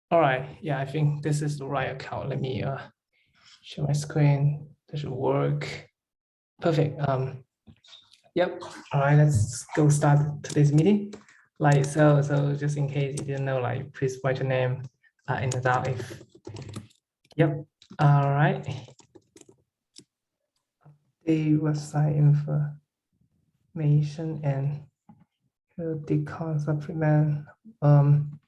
All right. Yeah, I think this is the right account. Let me share my screen. This should work. Perfect. Yep. All right, let's go start today's meeting. So just in case you didn't know, please write your name in the down if. Yep. All right. The website information and decon supplement. And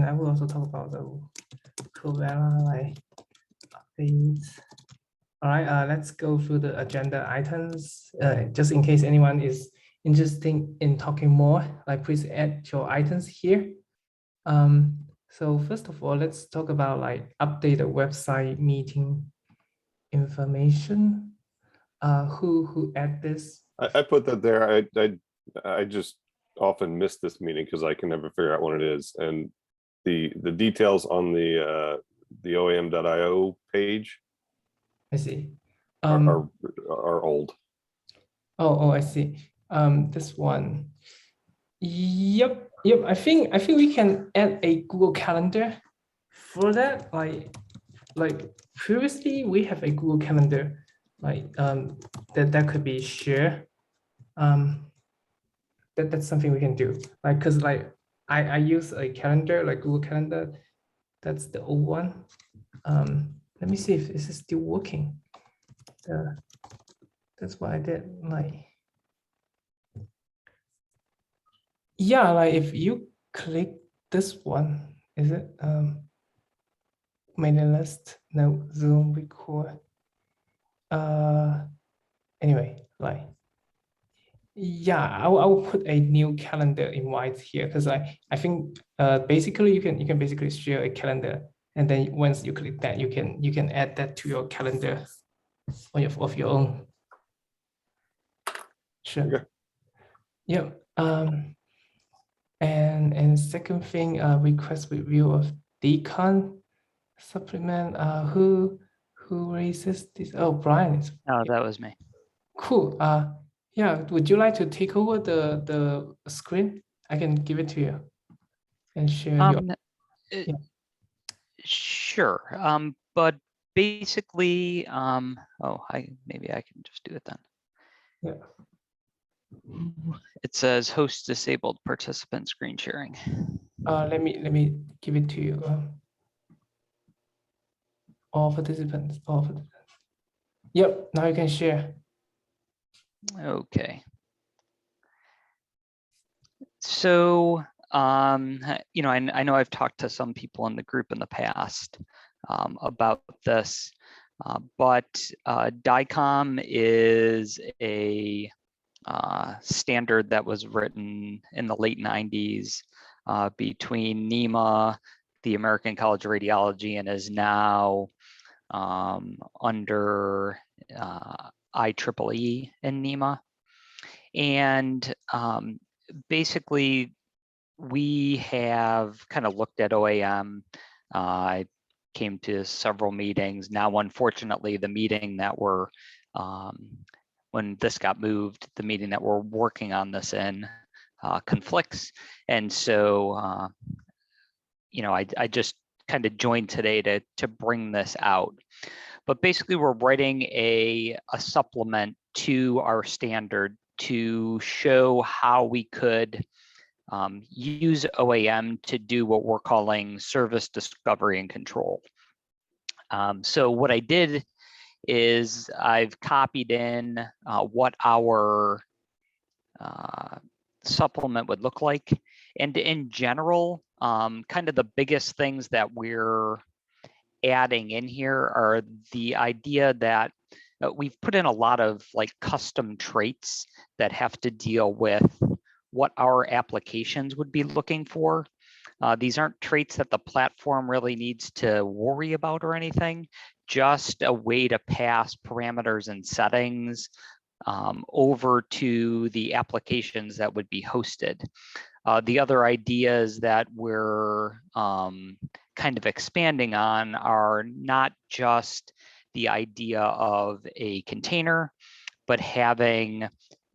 I will also talk about the Covera updates. All right, let's go through the agenda items. Just in case anyone is interested in talking more, please add your items here. So first of all, let's talk about update the website meeting information. Who add this? I put that there. I just often miss this meeting because I can never figure out when it is. And the details on the OAM.io page I see. are old. Oh, I see. This one. Yep. I think we can add a Google Calendar for that. Like previously we have a Google Calendar that could be shared. That's something we can do. Because I use a calendar like Google Calendar. That's the old one. Let me see if this is still working. That's what I did. Yeah, if you click this one, is it mailing list? No, Zoom record. Anyway, yeah, I will put a new calendar invite here because I think basically you can basically share a calendar, and then once you click that, you can add that to your calendar of your own. Sure. Okay. Yep. And second thing, request review of decon supplement. Who raises this? Oh, Brian is. Oh, that was me. Cool. Yeah. Would you like to take over the screen? I can give it to you and share your. Yeah. Sure. But basically, maybe I can just do it then. Yeah. It says host disabled participant screen sharing. Let me give it to you. All participants. Yep. Now you can share. Okay. So, I know I've talked to some people in the group in the past about this, but DICOM is a standard that was written in the late 90s between NEMA, the American College of Radiology, and is now under IEEE in NEMA. And basically, we have kind of looked at OAM. I came to several meetings. Now, unfortunately, the meeting that we're when this got moved, the meeting that we're working on this in conflicts. And so, I just kind of joined today to bring this out. But basically, we're writing a supplement to our standard to show how we could use OAM to do what we're calling service discovery and control. So what I did is I've copied in what our supplement would look like. And in general, kind of the biggest things that we're adding in here are the idea that we've put in a lot of custom traits that have to deal with what our applications would be looking for. These aren't traits that the platform really needs to worry about or anything, just a way to pass parameters and settings over to the applications that would be hosted. The other ideas that we're kind of expanding on are not just the idea of a container, but having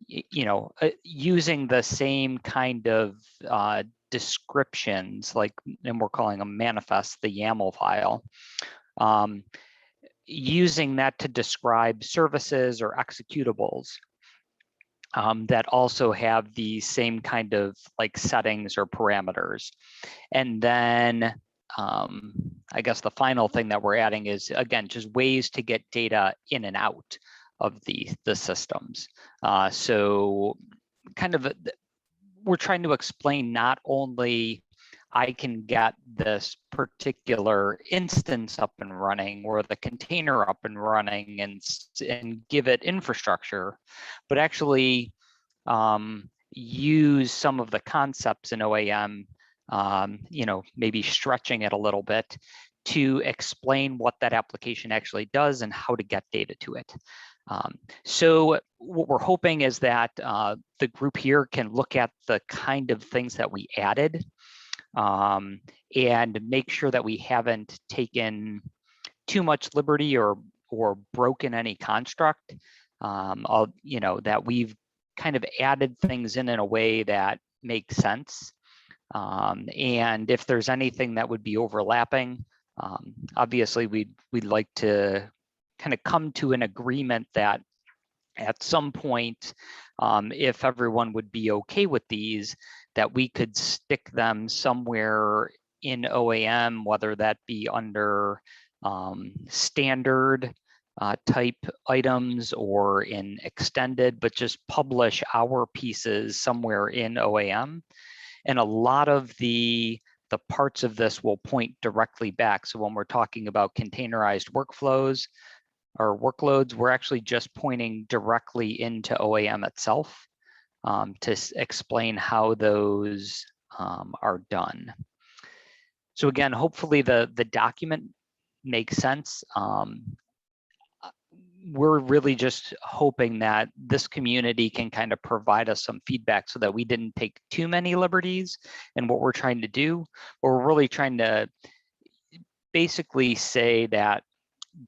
using the same kind of descriptions, like, and we're calling them manifests, the YAML file, using that to describe services or executables that also have the same kind of like settings or parameters. And then I guess the final thing that we're adding is, again, just ways to get data in and out of the systems. So kind of we're trying to explain not only I can get this particular instance up and running or the container up and running and give it infrastructure, but actually use some of the concepts in OAM, maybe stretching it a little bit to explain what that application actually does and how to get data to it. So what we're hoping is that the group here can look at the kind of things that we added and make sure that we haven't taken too much liberty or broken any construct, that we've kind of added things in a way that makes sense. And if there's anything that would be overlapping, obviously we'd like to kind of come to an agreement that at some point, if everyone would be okay with these, that we could stick them somewhere in OAM, whether that be under standard type items or in extended, but just publish our pieces somewhere in OAM. And a lot of the parts of this will point directly back. So when we're talking about containerized workflows or workloads, we're actually just pointing directly into OAM itself to explain how those are done. So again, hopefully the document makes sense. We're really just hoping that this community can kind of provide us some feedback so that we didn't take too many liberties in what we're trying to do. We're really trying to basically say that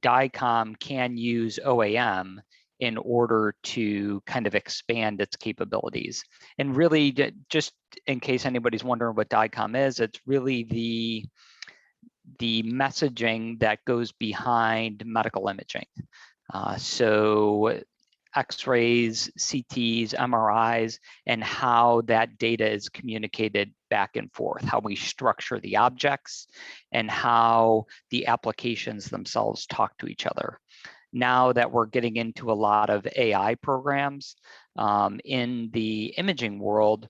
DICOM can use OAM in order to kind of expand its capabilities. And really, just in case anybody's wondering what DICOM is, it's really the messaging that goes behind medical imaging. So X-rays, CTs, MRIs, and how that data is communicated back and forth, how we structure the objects, and how the applications themselves talk to each other. Now that we're getting into a lot of AI programs in the imaging world,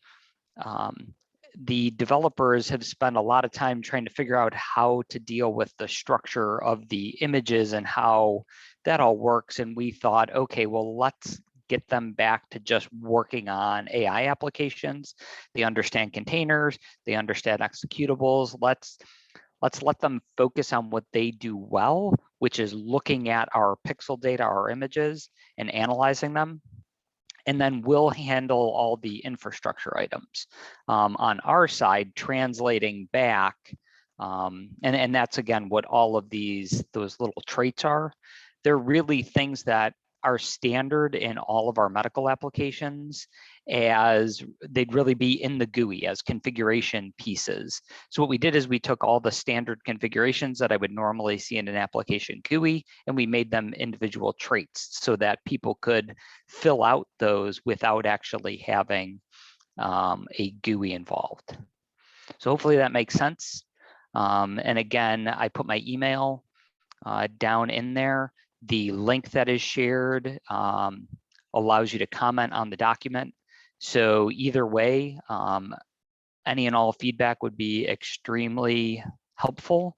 the developers have spent a lot of time trying to figure out how to deal with the structure of the images and how that all works. And we thought, okay, well, let's get them back to just working on AI applications. They understand containers, they understand executables. Let's let them focus on what they do well, which is looking at our pixel data, our images, and analyzing them. And then we'll handle all the infrastructure items on our side, translating back. And that's, again, what all of those little traits are. They're really things that are standard in all of our medical applications, as they'd really be in the GUI as configuration pieces. So what we did is we took all the standard configurations that I would normally see in an application GUI, and we made them individual traits so that people could fill out those without actually having a GUI involved. So hopefully that makes sense. And again, I put my email down in there. The link that is shared allows you to comment on the document. So either way, any and all feedback would be extremely helpful.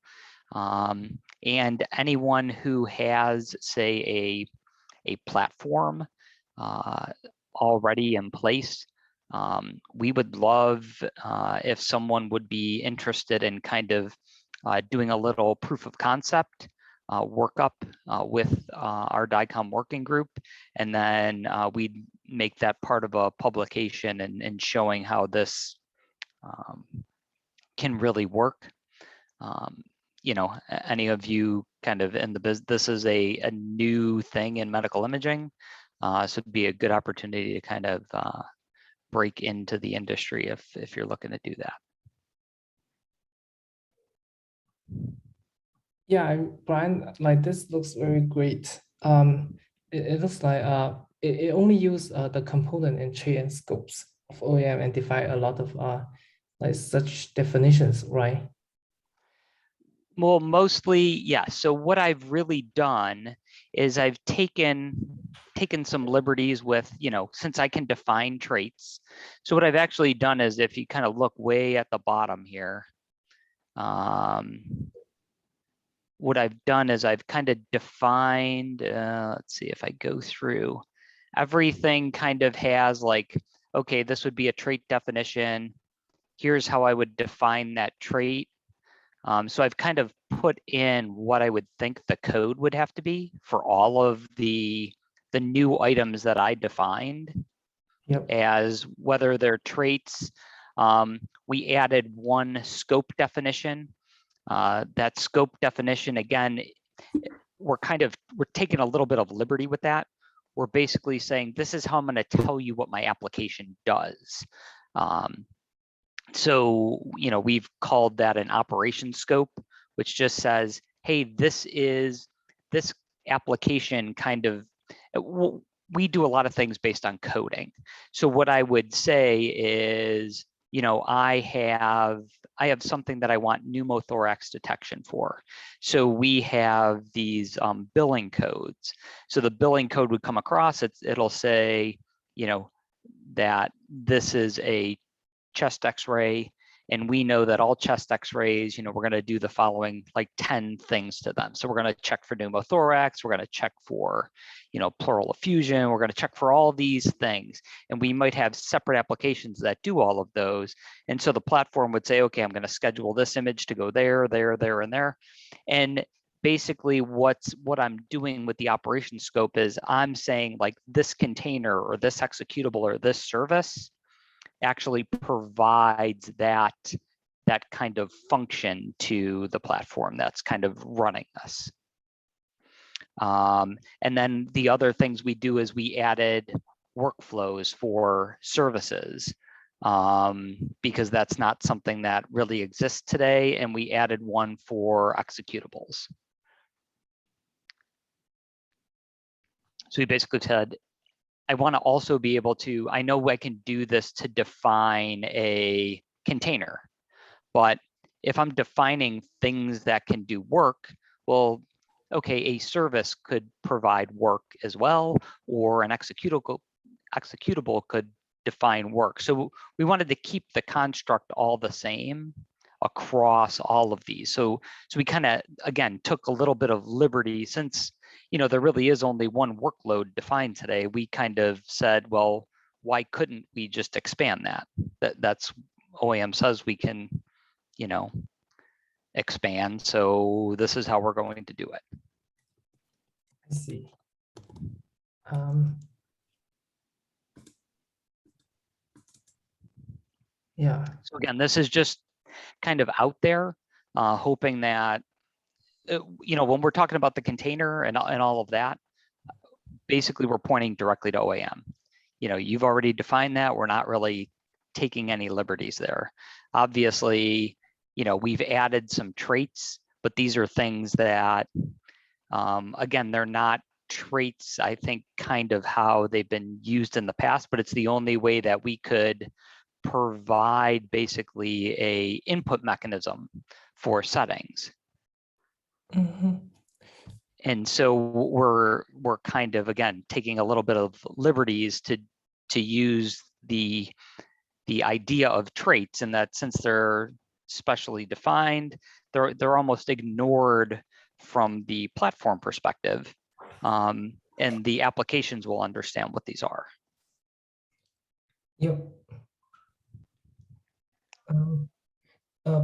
And anyone who has, say, a platform already in place, we would love if someone would be interested in kind of doing a little proof of concept workup with our DICOM working group, and then we'd make that part of a publication and showing how this can really work. Any of you kind of in the business, this is a new thing in medical imaging. So it'd be a good opportunity to kind of break into the industry if you're looking to do that. Yeah, Brian, like this looks very great. It looks like it only use the component and trait and scopes of OAM and define a lot of like such definitions, right? Well, mostly, yes. So what I've really done is I've taken some liberties with, since I can define traits. So what I've actually done is, if you kind of look way at the bottom here, what I've done is I've kind of defined, let's see if I go through, everything kind of has like, okay, this would be a trait definition. Here's how I would define that trait. So I've kind of put in what I would think the code would have to be for all of the new items that I defined. Yep. As whether they're traits. We added one scope definition. That scope definition, again, we're taking a little bit of liberty with that. We're basically saying, this is how I'm going to tell you what my application does. So, we've called that an operation scope, which just says, hey, this application kind of, we do a lot of things based on coding. So what I would say is, I have something that I want pneumothorax detection for. So we have these billing codes. So the billing code would come across, it'll say, that this is a chest x-ray, and we know that all chest x-rays, we're going to do the following like 10 things to them. So we're going to check for pneumothorax, we're going to check for, pleural effusion, we're going to check for all these things. And we might have separate applications that do all of those. And so the platform would say, okay, I'm going to schedule this image to go there, there, there, and there. And basically what I'm doing with the operation scope is I'm saying, like, this container or this executable or this service actually provides that kind of function to the platform that's kind of running this. And then the other things we do is we added workflows for services, because that's not something that really exists today, and we added one for executables. So we basically said, I want to also be able to, I know I can do this to define a container, but if I'm defining things that can do work, well, okay, a service could provide work as well, or an executable could define work. So we wanted to keep the construct all the same across all of these. So we kind of, again, took a little bit of liberty, since there really is only one workload defined today. We kind of said, well, why couldn't we just expand that? That's OAM says we can, expand. So this is how we're going to do it. I see. Yeah. So again, this is just kind of out there, hoping that, when we're talking about the container and all of that, basically we're pointing directly to OAM. You've already defined that. We're not really taking any liberties there. Obviously, we've added some traits, but these are things that, again, they're not traits, I think, kind of how they've been used in the past, but it's the only way that we could provide basically a input mechanism for settings. Mm-hmm. And so we're kind of, again, taking a little bit of liberties to use the idea of traits, and that since they're specially defined, they're almost ignored from the platform perspective, and the applications will understand what these are. Yep.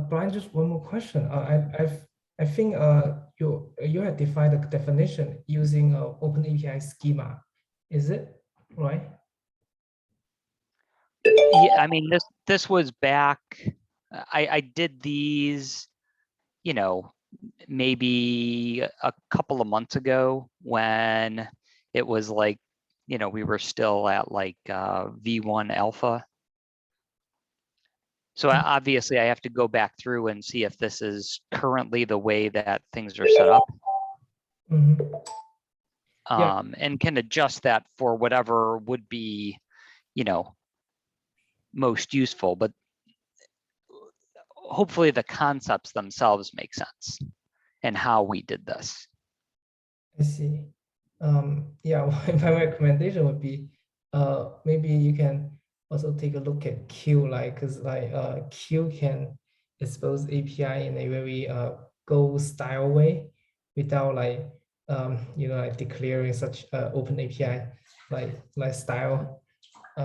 Brian, just one more question. I think you have defined the definition using Open API schema. Is it right? Yeah, I mean, this was back. I did these, maybe a couple of months ago, when it was like we were still at like V1 alpha. So obviously I have to go back through and see if this is currently the way that things are set up. And can adjust that for whatever would be, most useful, but hopefully the concepts themselves make sense and how we did this. I see. Yeah, my recommendation would be, maybe you can also take a look at Q, because Q can expose API in a very Go style way without declaring such open API like style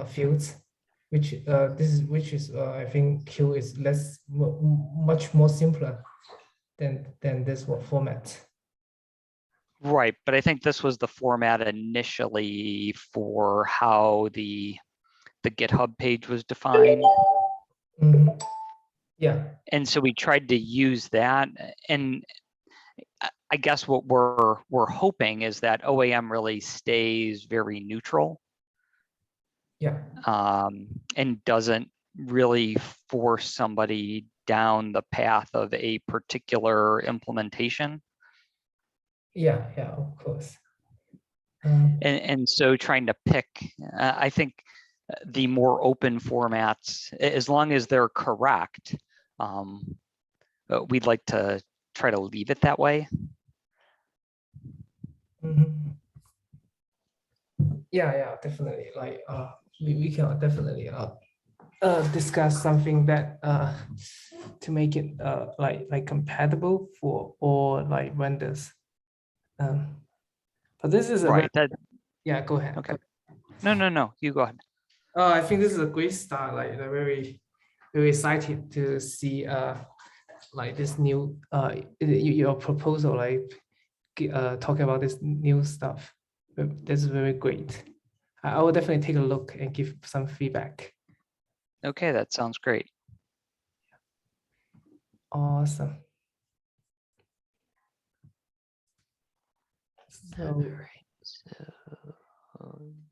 fields, which is I think Q is much more simpler than this format. Right, but I think this was the format initially for how the GitHub page was defined. Yeah. And so we tried to use that, and I guess what we're hoping is that OAM really stays very neutral. Yeah. And doesn't really force somebody down the path of a particular implementation. Yeah, of course. And so trying to pick, I think the more open formats, as long as they're correct, we'd like to try to leave it that way. Yeah, definitely. We can definitely discuss something that to make it like compatible for all vendors. But this is right. Yeah, go ahead. Okay. No, you go ahead. I think this is a great start. Very, very excited to see this new your proposal, talking about this new stuff. This is very great. I will definitely take a look and give some feedback. Okay, that sounds great. Awesome. So,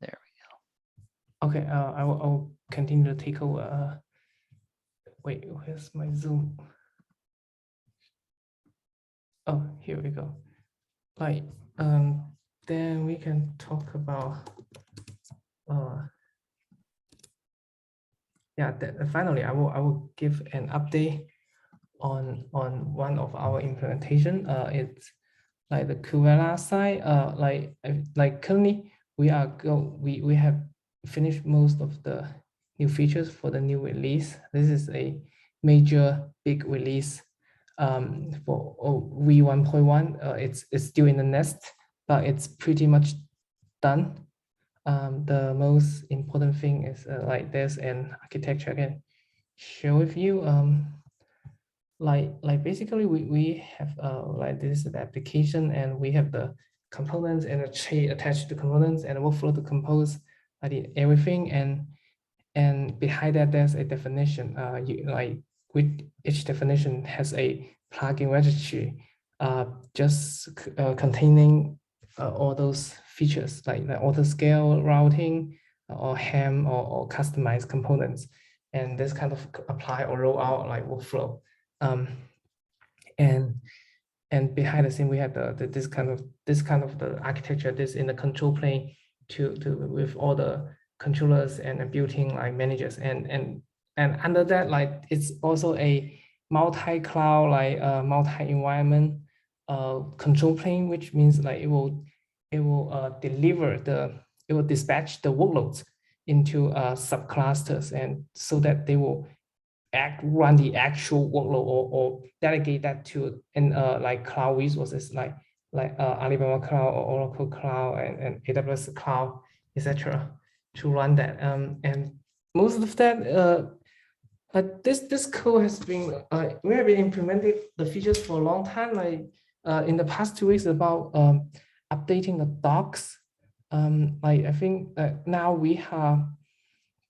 there we go. Okay, I will continue to take over. Wait, where's my Zoom? Oh, here we go. Then we can talk about. Yeah, finally, I will give an update on one of our implementation. It's like the Kuvera side. Currently we have finished most of the new features for the new release. This is a major big release for V1.1. It's still in the nest, but it's pretty much done. The most important thing is there's an architecture I can share with you. Basically we have this is the application, and we have the components and a tree attached to components and a workflow to compose everything, and behind that there's a definition. With each definition has a plugin registry just containing all those features like the auto scale routing or ham or customized components, and this kind of apply or roll out workflow. And behind the scene we have this kind of the architecture, this in the control plane to with all the controllers and built-in managers, and under that it's also a multi-cloud multi-environment control plane, which means it will dispatch the workloads into subclusters, and so that they will run the actual workload or delegate that to cloud resources like Alibaba Cloud or Oracle Cloud and AWS Cloud, etc. to run that. And most of that, this code has been we have been implementing the features for a long time. In the past 2 weeks about updating the docs. I think now we are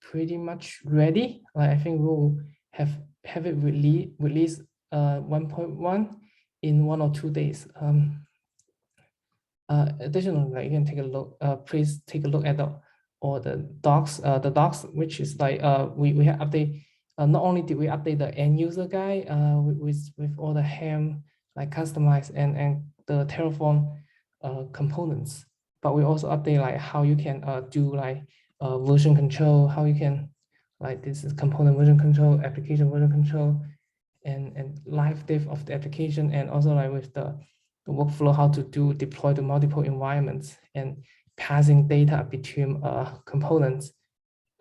pretty much ready. I think we'll have it release 1.1 in 1 or 2 days. Additionally, like, you can take a look. Please take a look at all the docs. The docs, which is like we have update. Not only did we update the end user guide with all the ham like customized and the Terraform components, but we also update like how you can do like version control, how you can like this is component version control, application version control, and live diff of the application, and also like with the workflow, how to deploy to multiple environments and passing data between components.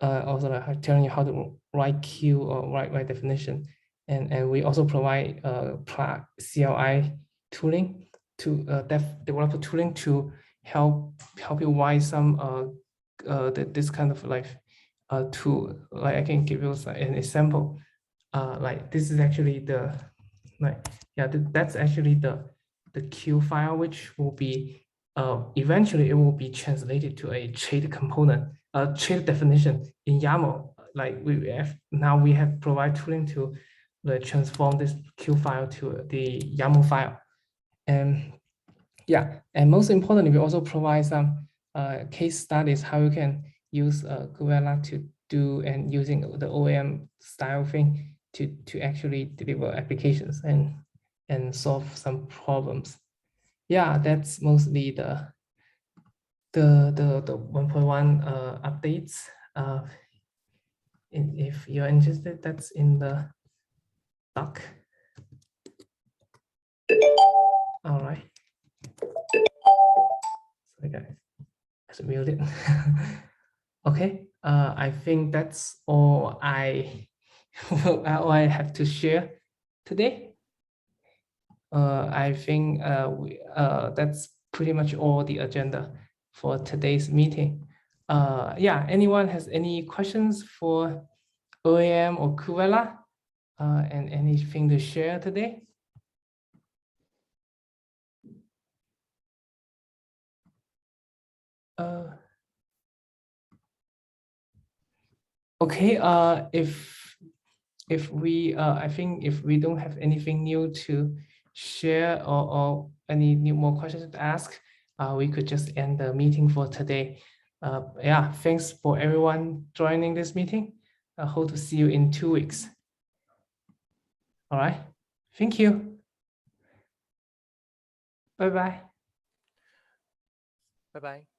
Also like telling you how to write queue or write definition. And we also provide CLI tooling to developer tooling to help you write some this kind of like tool. Like I can give you an example. Like this is actually the that's actually the queue file, which will be eventually it will be translated to a trait component, a trait definition in YAML. Like we have provide tooling to transform this queue file to the YAML file. And yeah, and most importantly, we also provide some case studies how you can use Kubela to do and using the OAM style thing to actually deliver applications and solve some problems. Yeah, that's mostly the 1.1 updates. If you're interested, that's in the doc. All right. Sorry guys, I should mute it. Okay, I think that's all I have to share today. I think that's pretty much all the agenda for today's meeting. Yeah, anyone has any questions for OAM or Kubela and anything to share today? Okay, if we I think if we don't have anything new to share or any more questions to ask, we could just end the meeting for today. Yeah, thanks for everyone joining this meeting. I hope to see you in 2 weeks. All right, thank you. Bye-bye. Bye-bye.